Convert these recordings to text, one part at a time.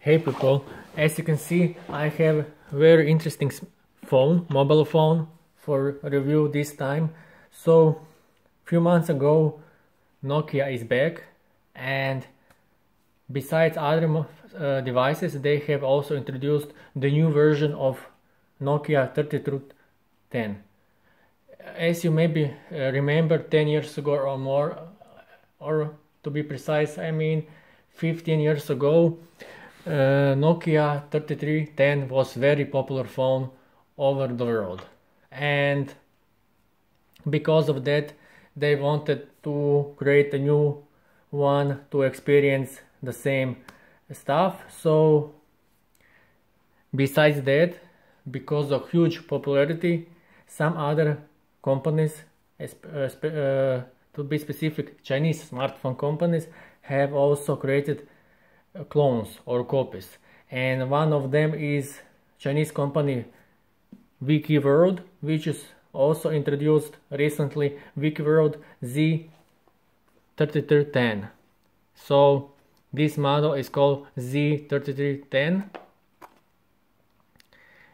Hey people, as you can see I have very interesting phone, mobile phone for review this time. So few months ago Nokia is back, and besides other devices they have also introduced the new version of Nokia 3310. As you maybe remember, 10 years ago or more, or to be precise, I mean 15 years ago, Nokia 3310 was very popular phone over the world, and because of that they wanted to create a new one to experience the same stuff. So besides that, because of huge popularity, some other companies, to be specific Chinese smartphone companies, have also created clones or copies, and one of them is Chinese company Vkworld, which is also introduced recently, Vkworld Z3310. So this model is called Z3310,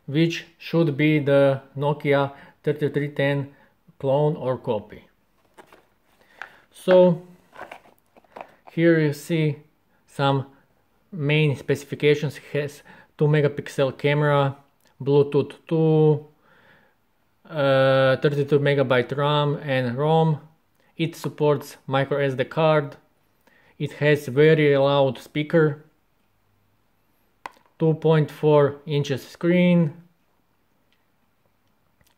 which should be the Nokia 3310 clone or copy. So here you see some main specifications. It has 2 megapixel camera, Bluetooth 2, 32 megabyte RAM and ROM. It supports micro SD card. It has very loud speaker, 2.4 inches screen.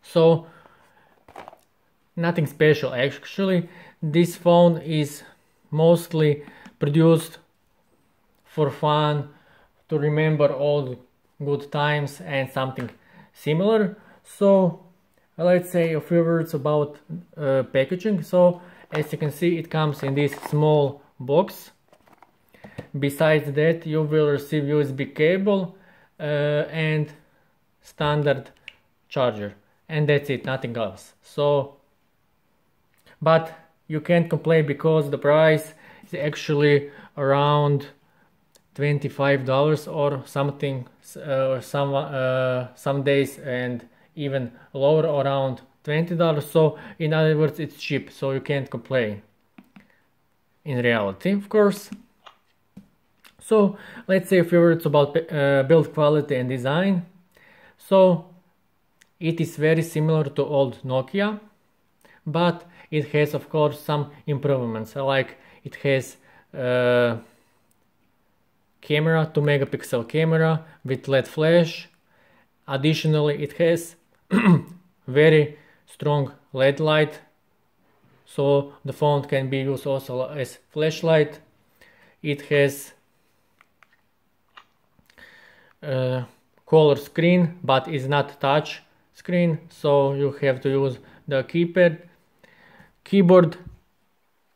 So nothing special actually. This phone is mostly produced for fun, to remember all good times and something similar. So let's say a few words about packaging. So as you can see, it comes in this small box. Besides that, you will receive USB cable and standard charger, and that's it, nothing else. So but you can't complain because the price is actually around $25 or something, some days and even lower, around $20. So in other words, it's cheap, so you can't complain in reality, of course. So let's say a few words about build quality and design. So it is very similar to old Nokia, but it has of course some improvements, like it has camera, 2 megapixel camera with LED flash. Additionally, it has very strong LED light, so the phone can be used also as flashlight. It has color screen, but is not touch screen, so you have to use the keypad. Keyboard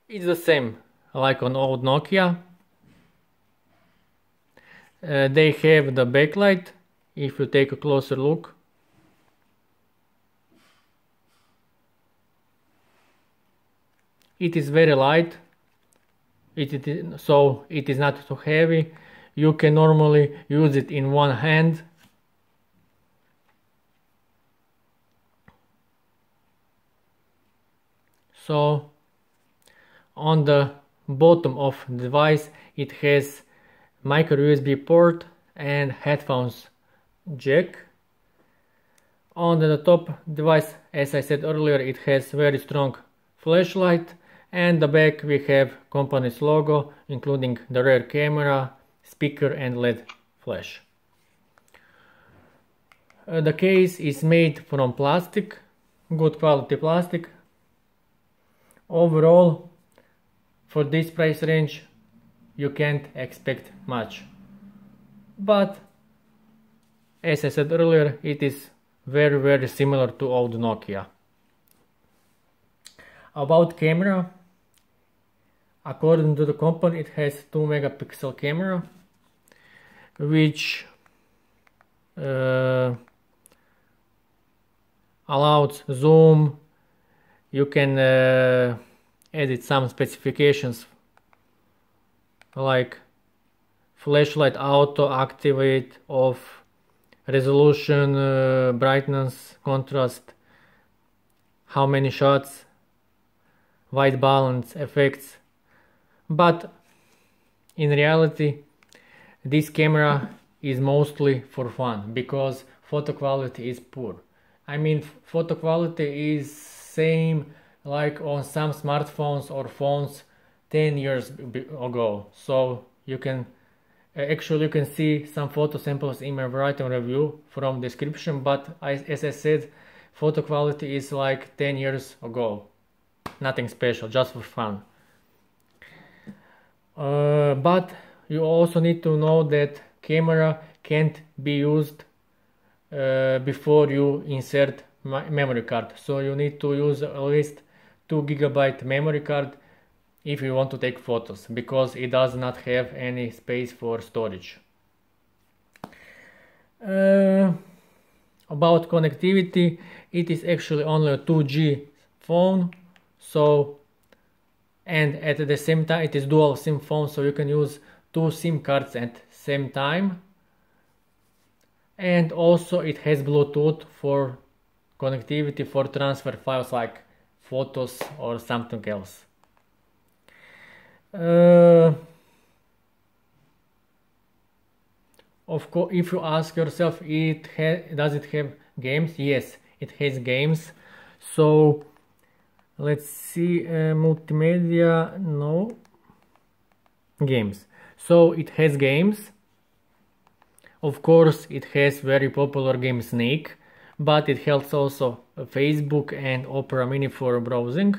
is the same like on old Nokia. They have the backlight. If you take a closer look, it is very light, so it is not too heavy. You can normally use it in one hand. So on the bottom of the device it has micro USB port and headphones jack. On the top device, as I said earlier, it has very strong flashlight, and the back we have company's logo, including the rear camera, speaker and LED flash. The case is made from plastic, good quality plastic. Overall, for this price range you can't expect much, but as I said earlier, it is very similar to old Nokia. About camera, according to the company, it has 2 megapixel camera, which allows zoom. You can edit some specifications like flashlight auto, activate, off, resolution, brightness, contrast, how many shots, white balance, effects. But in reality, this camera is mostly for fun because photo quality is poor. I mean, photo quality is same like on some smartphones or phones 10 years ago. So you can actually you can see some photo samples in my written review from description, but as I said, photo quality is like 10 years ago. Nothing special, just for fun. But you also need to know that camera can't be used before you insert memory card. So you need to use at least 2 GB memory card if you want to take photos, because it does not have any space for storage. About connectivity, it is actually only a 2G phone, so, and at the same time it is dual SIM phone, so you can use 2 SIM cards at same time. And also it has Bluetooth for connectivity for transfer files like photos or something else. Of course, if you ask yourself, does it have games? Yes, it has games. So let's see, multimedia, no, games. So it has games. Of course, it has very popular game Snake, but it has also Facebook and Opera Mini for browsing.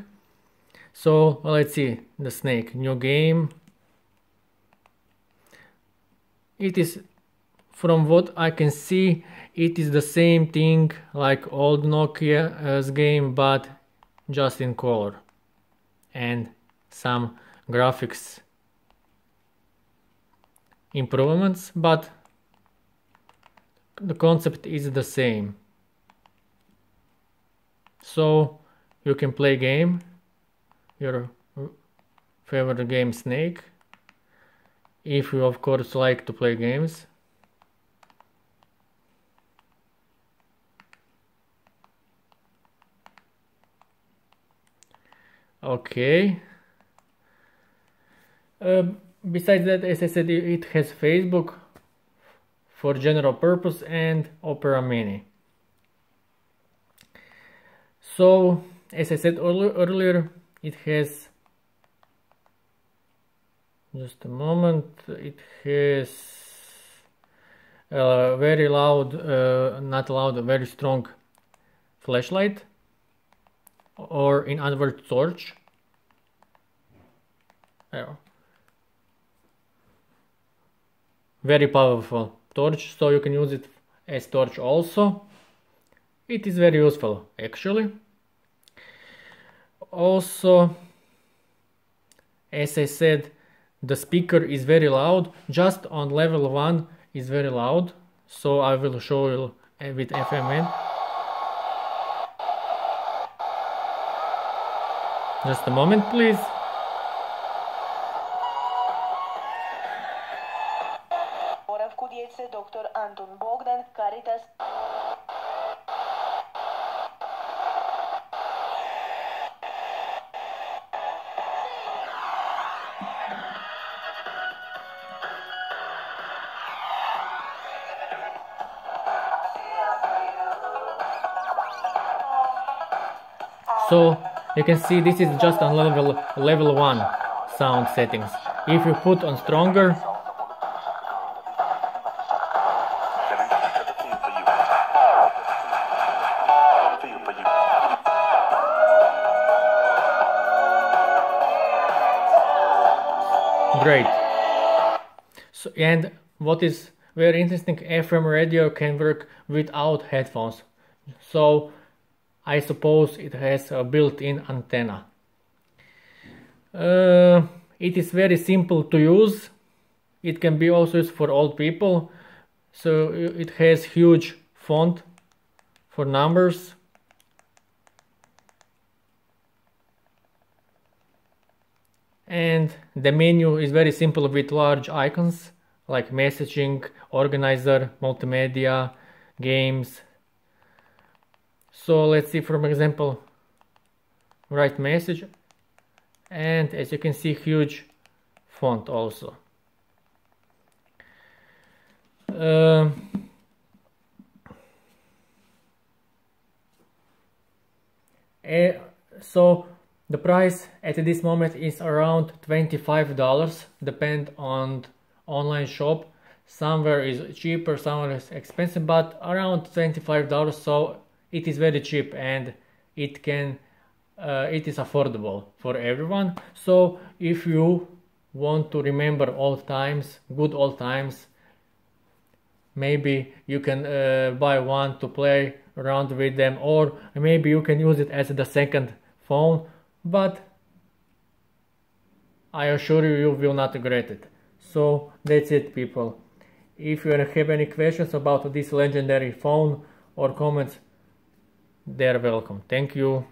So let's see, the Snake, new game. It is, from what I can see, it is the same thing like old Nokia's game, but just in color and some graphics improvements, but the concept is the same. So you can play game, your favorite game Snake, if you of course like to play games. Okay. Besides that, as I said, it has Facebook for general purpose and Opera Mini. So, as I said earlier, it has, just a moment, it has a very loud, not loud, a very strong flashlight, or in other words, torch. Very powerful torch, so you can use it as torch also. It is very useful actually. Also, as I said, the speaker is very loud, just on level 1 is very loud, so I will show you with FM. Just a moment please. Dr. Anton Bogdan, Caritas. So you can see this is just on level 1 sound settings. If you put on stronger, great. So, and what is very interesting, FM radio can work without headphones. So I suppose it has a built-in antenna. It is very simple to use. It can be also used for old people. So it has huge font for numbers. And the menu is very simple with large icons like messaging, organizer, multimedia, games. So let's see, for example, write message, and as you can see, huge font also. So the price at this moment is around $25, depend on online shop. Somewhere is cheaper, somewhere is expensive, but around $25, so it is very cheap, and it is affordable for everyone. So if you want to remember old times, good old times, maybe you can buy one to play around with them, or maybe you can use it as the second phone, but I assure you, you will not regret it. So that's it, people. If you have any questions about this legendary phone or comments, they're welcome. Thank you.